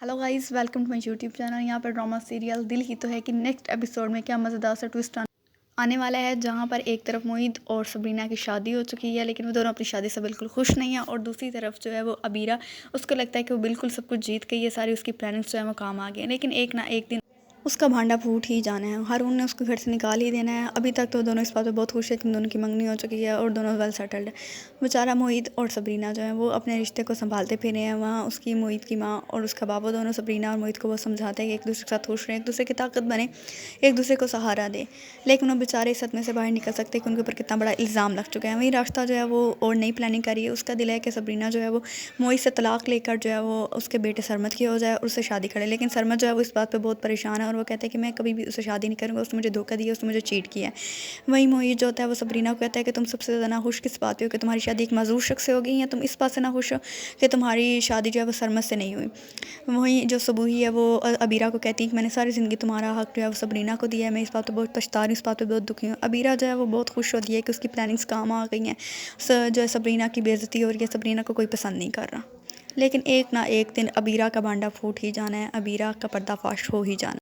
Hello guys, welcome to my YouTube channel. यहाँ पर drama serial दिल ही तो है कि नेक्स्ट एपिसोड में क्या मज़ेदार सा ट्विस्ट आने वाला है, जहाँ पर एक तरफ मोहित और सबरीना की शादी हो चुकी है, लेकिन वो दोनों अपनी शादी से बिल्कुल खुश नहीं है। और दूसरी तरफ जो है वो अबीरा, उसको लगता है कि वो बिल्कुल सब कुछ जीत गई है, सारी उसकी प्लानिंग्स जो है वो काम आ गई है। लेकिन एक ना एक दिन उसका भांडा फूट ही जाना है, हारून ने उसको घर से निकाल ही देना है। अभी तक तो दोनों इस बात पे बहुत खुश है कि दोनों की मंगनी हो चुकी है और दोनों वेल सेटल्ड है। बेचारा मोहित और सबरीना जो है वो अपने रिश्ते को संभालते फिरे हैं। वहाँ उसकी मोहित की माँ और उसका बाबा दोनों सबरीना और मोहित को वो समझाते हैं कि एक दूसरे के साथ खुश रहें, एक दूसरे की ताकत बने, एक दूसरे को सहारा दें। लेकिन वो बेचारे इस सदमे से बाहर निकल सकते कि उनके ऊपर कितना बड़ा इल्ज़ाम लग चुका है। वहीं रास्ता जो है वो और नई प्लानिंग करी है। उसका दिल है कि सबरीना जो है वो मोहित से तलाक लेकर जो है वो उसके बेटे सरमद की हो जाए और उससे शादी करे। लेकिन सरमद जो है वो इस बात पे बहुत परेशान है और वो कहता है कि मैं कभी भी उससे शादी नहीं करूँगा, उसने मुझे धोखा दिया, उसने मुझे चीट किया है। वहीं मोहित जो होता है वो सबरीना को कहता है कि तुम सबसे ज़्यादा ना खुश किस बात पे हो कि तुम्हारी शादी एक मजबूर शख्स से हो गई, या तुम इस बात से ना खुश हो कि तुम्हारी शादी जो है वो सरमद से नहीं हुई। वहीं जो सबूही है वो अबीरा को कहती है कि मैंने सारी ज़िंदगी तुम्हारा हक जो है वो सबरीना को दिया है, मैं इस बात पर बहुत पछता रही हूँ, इस बात पर बहुत दुखी हूँ। अबीरा जो है वो बहुत खुश होती है कि उसकी प्लानिंग्स काम आ गई हैं। जो है सबरीना की बेइज्जती हो रही है, सबरीना को कोई पसंद नहीं कर रहा। लेकिन एक ना एक दिन अबीरा का भांडा फूट ही जाना है, अबीरा का पर्दाफाश हो ही जाना है।